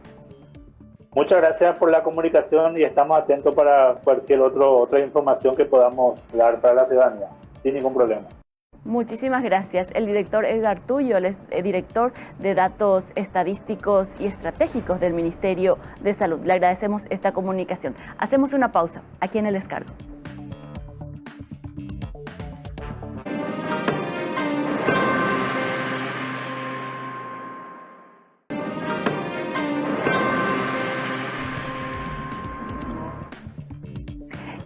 Muchas gracias por la comunicación y estamos atentos para cualquier otra información que podamos dar para la ciudadanía, sin ningún problema. Muchísimas gracias. El director Edgar Tulio, el director de datos estadísticos y estratégicos del Ministerio de Salud. Le agradecemos esta comunicación. Hacemos una pausa aquí en El Descargo.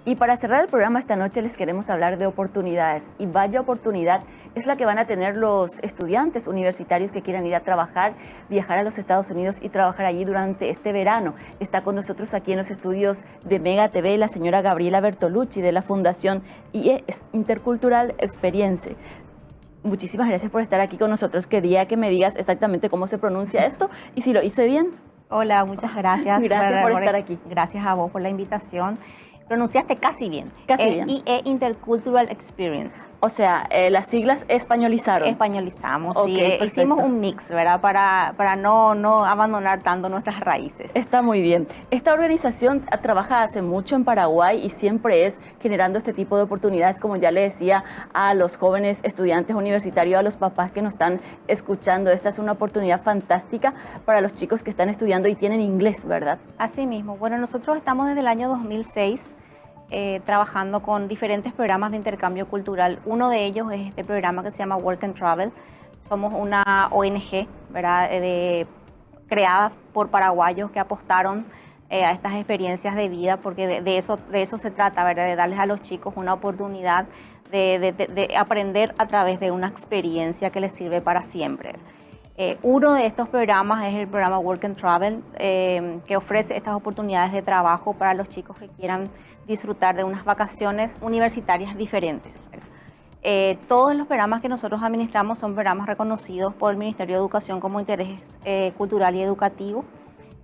Y para cerrar el programa esta noche les queremos hablar de oportunidades. Y vaya oportunidad es la que van a tener los estudiantes universitarios que quieran ir a trabajar, viajar a los Estados Unidos y trabajar allí durante este verano. Está con nosotros aquí en los estudios de Mega TV la señora Gabriela Bertolucci de la Fundación IE Intercultural Experience. Muchísimas gracias por estar aquí con nosotros. Quería que me digas exactamente cómo se pronuncia esto y si lo hice bien. Hola, muchas gracias. Gracias por estar aquí. Gracias a vos por la invitación. Pronunciaste casi bien. Casi bien. IE Intercultural Experience. O sea, las siglas españolizaron. Españolizamos, Okay, sí. perfecto. Hicimos un mix, ¿verdad? Para no abandonar tanto nuestras raíces. Está muy bien. Esta organización trabaja hace mucho en Paraguay y siempre es generando este tipo de oportunidades, como ya le decía a los jóvenes estudiantes universitarios, a los papás que nos están escuchando. Esta es una oportunidad fantástica para los chicos que están estudiando y tienen inglés, ¿verdad? Así mismo. Bueno, nosotros estamos desde el año 2006 trabajando con diferentes programas de intercambio cultural. Uno de ellos es este programa que se llama Work and Travel. Somos una ONG, ¿verdad? Creada por paraguayos que apostaron a estas experiencias de vida, porque de eso se trata, ¿verdad? De darles a los chicos una oportunidad de aprender a través de una experiencia que les sirve para siempre. Uno de estos programas es el programa Work and Travel, que ofrece estas oportunidades de trabajo para los chicos que quieran disfrutar de unas vacaciones universitarias diferentes. Todos los programas que nosotros administramos son programas reconocidos por el Ministerio de Educación como interés cultural y educativo.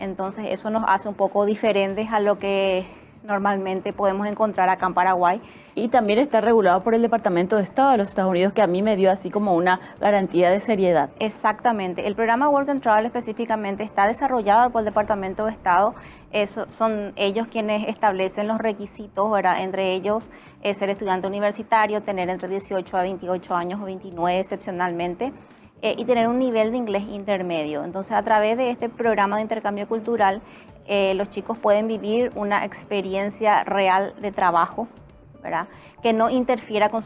Entonces eso nos hace un poco diferentes a lo que normalmente podemos encontrar acá en Paraguay. Y también está regulado por el Departamento de Estado de los Estados Unidos, que a mí me dio así como una garantía de seriedad. Exactamente. El programa Work and Travel específicamente está desarrollado por el Departamento de Estado. Son ellos quienes establecen los requisitos, ¿verdad? Entre ellos ser estudiante universitario, tener entre 18 a 28 años o 29 excepcionalmente, y tener un nivel de inglés intermedio. Entonces, a través de este programa de intercambio cultural, los chicos pueden vivir una experiencia real de trabajo, ¿verdad? Que no interfiera con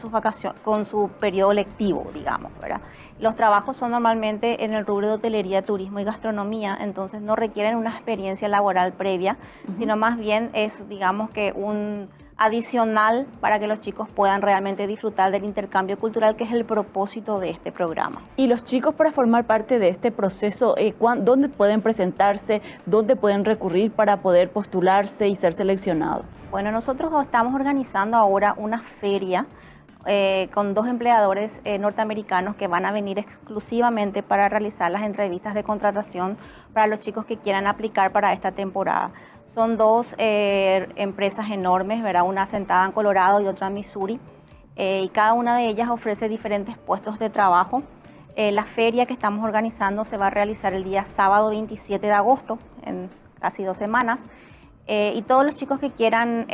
con su periodo lectivo, digamos, ¿verdad? Los trabajos son normalmente en el rubro de hotelería, turismo y gastronomía, entonces no requieren una experiencia laboral previa, sino más bien es, digamos, que un adicional para que los chicos puedan realmente disfrutar del intercambio cultural, que es el propósito de este programa. Y los chicos, para formar parte de este proceso, ¿dónde pueden presentarse? ¿Dónde pueden recurrir para poder postularse y ser seleccionados? Bueno, nosotros estamos organizando ahora una feria con 2 empleadores norteamericanos que van a venir exclusivamente para realizar las entrevistas de contratación para los chicos que quieran aplicar para esta temporada. Son 2 empresas enormes, ¿verdad? Una asentada en Colorado y otra en Missouri, y cada una de ellas ofrece diferentes puestos de trabajo. La feria que estamos organizando se va a realizar el día sábado 27 de agosto, en casi 2 semanas. Y todos los chicos que quieran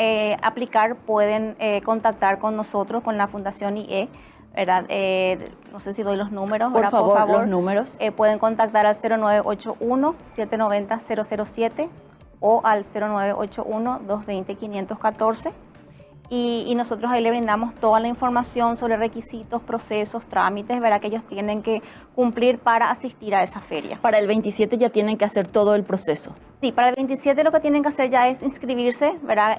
aplicar pueden contactar con nosotros, con la Fundación IE, ¿verdad? No sé si doy los números. Por favor, los números. Pueden contactar al 0981-790-007 o al 0981-220-514. Y nosotros ahí le brindamos toda la información sobre requisitos, procesos, trámites, ¿verdad? Que ellos tienen que cumplir para asistir a esa feria. Para el 27 ya tienen que hacer todo el proceso. Sí, para el 27 lo que tienen que hacer ya es inscribirse, ¿verdad?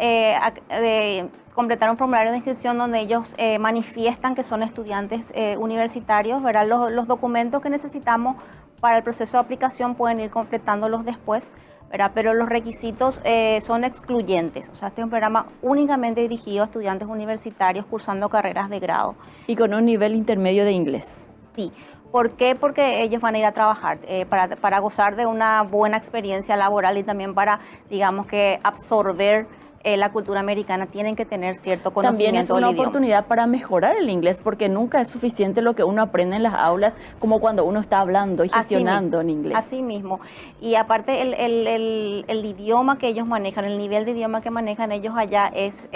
Completar un formulario de inscripción donde ellos manifiestan que son estudiantes universitarios, ¿verdad? Los documentos que necesitamos para el proceso de aplicación pueden ir completándolos después, ¿verdad? Pero los requisitos son excluyentes. O sea, este es un programa únicamente dirigido a estudiantes universitarios cursando carreras de grado. Y con un nivel intermedio de inglés. Sí. ¿Por qué? Porque ellos van a ir a trabajar para gozar de una buena experiencia laboral y también para, digamos, que absorber la cultura americana. Tienen que tener cierto conocimiento del idioma. También es una oportunidad para mejorar el inglés, porque nunca es suficiente lo que uno aprende en las aulas como cuando uno está hablando y gestionando en inglés. Así mismo. Y aparte el idioma que ellos manejan, el nivel de idioma que manejan ellos allá es,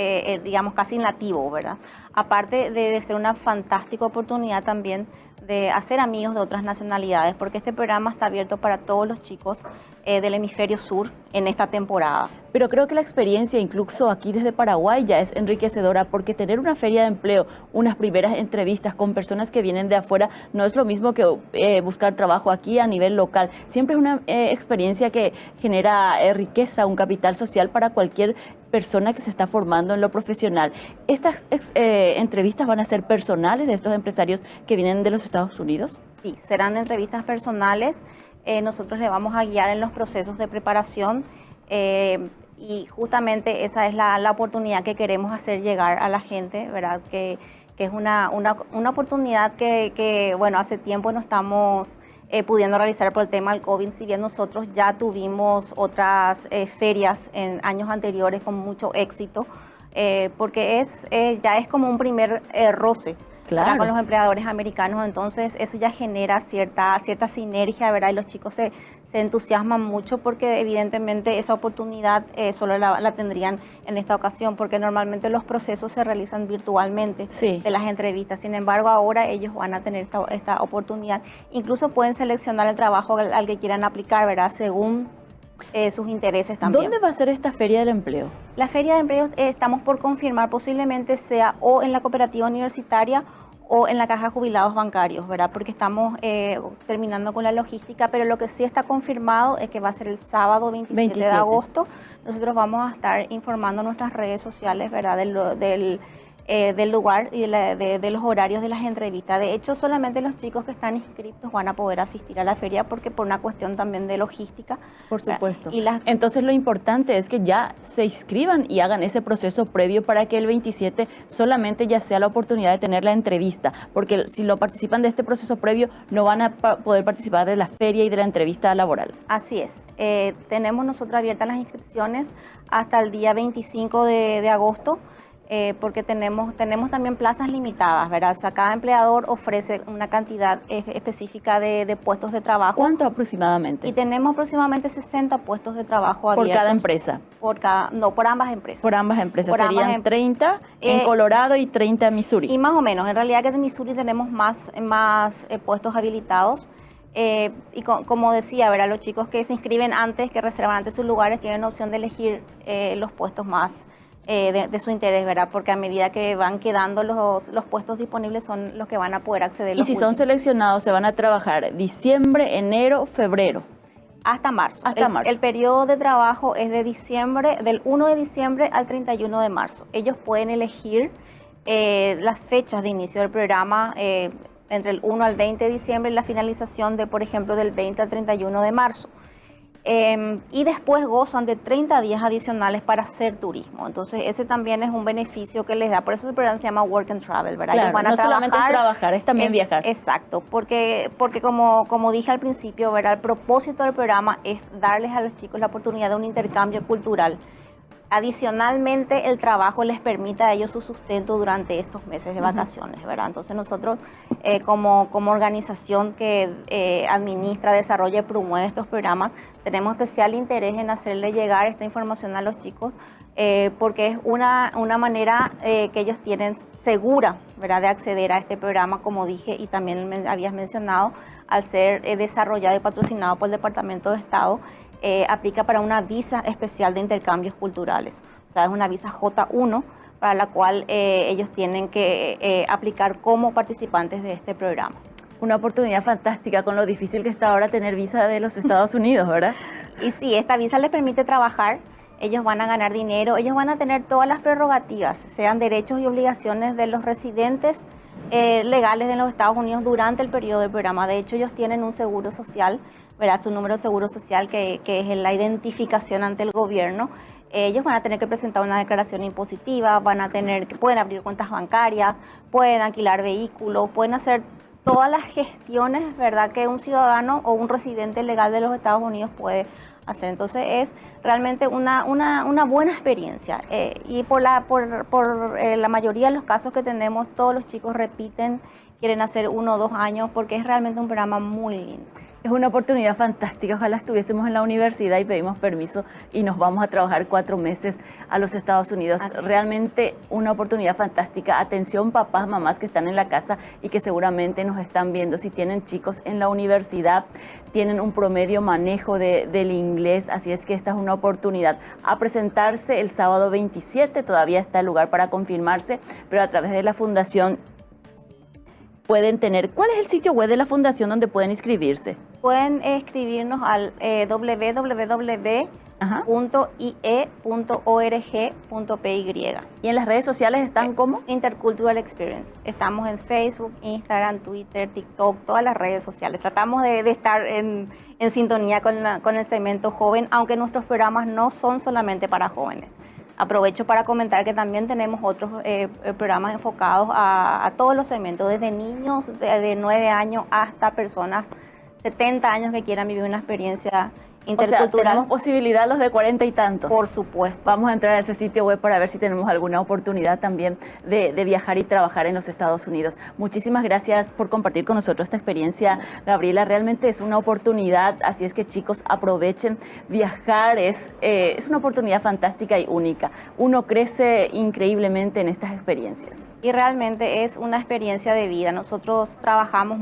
digamos, casi nativo, ¿verdad? Aparte de ser una fantástica oportunidad también de hacer amigos de otras nacionalidades, porque este programa está abierto para todos los chicos del hemisferio sur en esta temporada. Pero creo que la experiencia, incluso aquí desde Paraguay, ya es enriquecedora, porque tener una feria de empleo, unas primeras entrevistas con personas que vienen de afuera, no es lo mismo que buscar trabajo aquí a nivel local. Siempre es una experiencia que genera riqueza, un capital social para cualquier persona que se está formando en lo profesional. ¿Estas entrevistas van a ser personales de estos empresarios que vienen de los Estados Unidos? Sí, serán entrevistas personales. Nosotros le vamos a guiar en los procesos de preparación y justamente esa es la oportunidad que queremos hacer llegar a la gente, ¿verdad? Que es una oportunidad que, bueno, hace tiempo no estamos pudiendo realizar por el tema del COVID, si bien nosotros ya tuvimos otras ferias en años anteriores con mucho éxito, porque ya es como un primer roce. Claro. Con los empleadores americanos, entonces eso ya genera cierta sinergia, ¿verdad? Y los chicos se entusiasman mucho porque evidentemente esa oportunidad solo la tendrían en esta ocasión, porque normalmente los procesos se realizan virtualmente de las entrevistas. Sin embargo, ahora ellos van a tener esta oportunidad. Incluso pueden seleccionar el trabajo al que quieran aplicar, ¿verdad? Según sus intereses también. ¿Dónde va a ser esta Feria del Empleo? La Feria de Empleo estamos por confirmar, posiblemente sea o en la cooperativa universitaria o en la caja de jubilados bancarios, ¿verdad? Porque estamos terminando con la logística, pero lo que sí está confirmado es que va a ser el sábado 27 de agosto. Nosotros vamos a estar informando en nuestras redes sociales, ¿verdad? Del lugar y de los horarios de las entrevistas. De hecho, solamente los chicos que están inscritos van a poder asistir a la feria porque por una cuestión también de logística. Por supuesto. Entonces lo importante es que ya se inscriban y hagan ese proceso previo para que el 27 solamente ya sea la oportunidad de tener la entrevista, porque si lo participan de este proceso previo no van a poder participar de la feria y de la entrevista laboral. Así es. Tenemos nosotros abiertas las inscripciones hasta el día 25 de agosto. porque tenemos también plazas limitadas, ¿verdad? O sea, cada empleador ofrece una cantidad específica de puestos de trabajo. ¿Cuánto aproximadamente? Y tenemos aproximadamente 60 puestos de trabajo abiertos. ¿Por cada empresa? Por ambas empresas. Por ambas empresas. Por Serían ambas 30 en Colorado y 30 en Missouri. Y más o menos. En realidad que en Missouri tenemos más puestos habilitados. Y como decía, ¿verdad? Los chicos que se inscriben antes, que reservan antes sus lugares, tienen la opción de elegir los puestos más de su interés, ¿verdad? Porque a medida que van quedando los puestos disponibles son los que van a poder acceder. Y si son seleccionados, se van a trabajar diciembre, enero, febrero. Hasta marzo. Hasta marzo. El periodo de trabajo es de diciembre, del 1 de diciembre al 31 de marzo. Ellos pueden elegir las fechas de inicio del programa entre el 1 al 20 de diciembre y la finalización de, por ejemplo, del 20 al 31 de marzo. Y después gozan de 30 días adicionales para hacer turismo. Entonces, ese también es un beneficio que les da. Por eso el programa se llama Work and Travel, ¿verdad? Claro, ellos van a no solamente es trabajar, es también viajar. Exacto, porque como dije al principio, ¿verdad? El propósito del programa es darles a los chicos la oportunidad de un intercambio cultural. Adicionalmente, el trabajo les permite a ellos su sustento durante estos meses de vacaciones, ¿verdad? Entonces nosotros, como organización que administra, desarrolla y promueve estos programas, tenemos especial interés en hacerle llegar esta información a los chicos, porque es una manera que ellos tienen segura, ¿verdad?, de acceder a este programa, como dije y también habías mencionado, al ser desarrollado y patrocinado por el Departamento de Estado. Aplica para una visa especial de intercambios culturales. O sea, es una visa J1 para la cual ellos tienen que aplicar como participantes de este programa. Una oportunidad fantástica con lo difícil que está ahora tener visa de los Estados Unidos, ¿verdad? Y sí, esta visa les permite trabajar, ellos van a ganar dinero, ellos van a tener todas las prerrogativas, sean derechos y obligaciones de los residentes legales de los Estados Unidos durante el periodo del programa. De hecho, ellos tienen un seguro social, ¿verdad? Su número de seguro social, que es la identificación ante el gobierno. Ellos van a tener que presentar una declaración impositiva, pueden abrir cuentas bancarias, pueden alquilar vehículos, pueden hacer todas las gestiones, ¿verdad?, que un ciudadano o un residente legal de los Estados Unidos puede hacer. Entonces es realmente una buena experiencia. Y por la mayoría de los casos que tenemos, todos los chicos repiten, quieren hacer 1 o 2 años, porque es realmente un programa muy lindo. Es una oportunidad fantástica. Ojalá estuviésemos en la universidad y pedimos permiso y nos vamos a trabajar 4 meses a los Estados Unidos. Realmente una oportunidad fantástica. Atención, papás, mamás que están en la casa y que seguramente nos están viendo. Si tienen chicos en la universidad, tienen un promedio manejo del inglés, así es que esta es una oportunidad. A presentarse el sábado 27, todavía está el lugar para confirmarse, pero a través de la Fundación pueden tener. ¿Cuál es el sitio web de la Fundación donde pueden inscribirse? Pueden escribirnos al www.ie.org.py. ¿Y en las redes sociales están como? Intercultural Experience. Estamos en Facebook, Instagram, Twitter, TikTok, todas las redes sociales. Tratamos de estar en sintonía con el segmento joven, aunque nuestros programas no son solamente para jóvenes. Aprovecho para comentar que también tenemos otros programas enfocados a todos los segmentos, desde niños de 9 años hasta personas 70 años que quieran vivir una experiencia intercultural. O sea, tenemos posibilidad los de 40 y tantos. Por supuesto. Vamos a entrar a ese sitio web para ver si tenemos alguna oportunidad también de viajar y trabajar en los Estados Unidos. Muchísimas gracias por compartir con nosotros esta experiencia, Gabriela. Realmente es una oportunidad, así es que chicos, aprovechen. Viajar es una oportunidad fantástica y única. Uno crece increíblemente en estas experiencias. Y realmente es una experiencia de vida. Nosotros trabajamos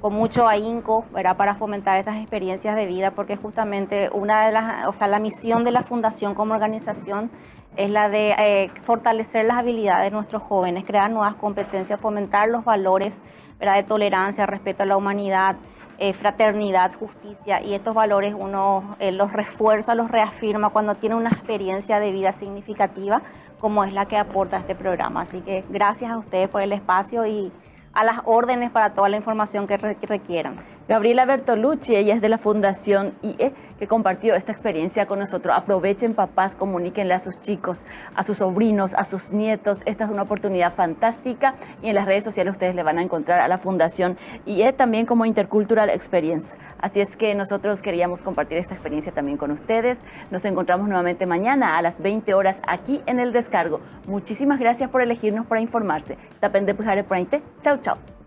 con mucho ahínco, ¿verdad?, para fomentar estas experiencias de vida, porque justamente la misión de la Fundación como organización es la de fortalecer las habilidades de nuestros jóvenes, crear nuevas competencias, fomentar los valores, ¿verdad?, de tolerancia, respeto a la humanidad, fraternidad, justicia, y estos valores uno los refuerza, los reafirma cuando tiene una experiencia de vida significativa, como es la que aporta este programa. Así que gracias a ustedes por el espacio y a las órdenes para toda la información que requieran. Gabriela Bertolucci, ella es de la Fundación IE, que compartió esta experiencia con nosotros. Aprovechen, papás, comuníquenle a sus chicos, a sus sobrinos, a sus nietos. Esta es una oportunidad fantástica y en las redes sociales ustedes le van a encontrar a la Fundación IE también como Intercultural Experience. Así es que nosotros queríamos compartir esta experiencia también con ustedes. Nos encontramos nuevamente mañana a las 20 horas aquí en El Descargo. Muchísimas gracias por elegirnos para informarse. Tapende Pujare Prainte. Chau, chau.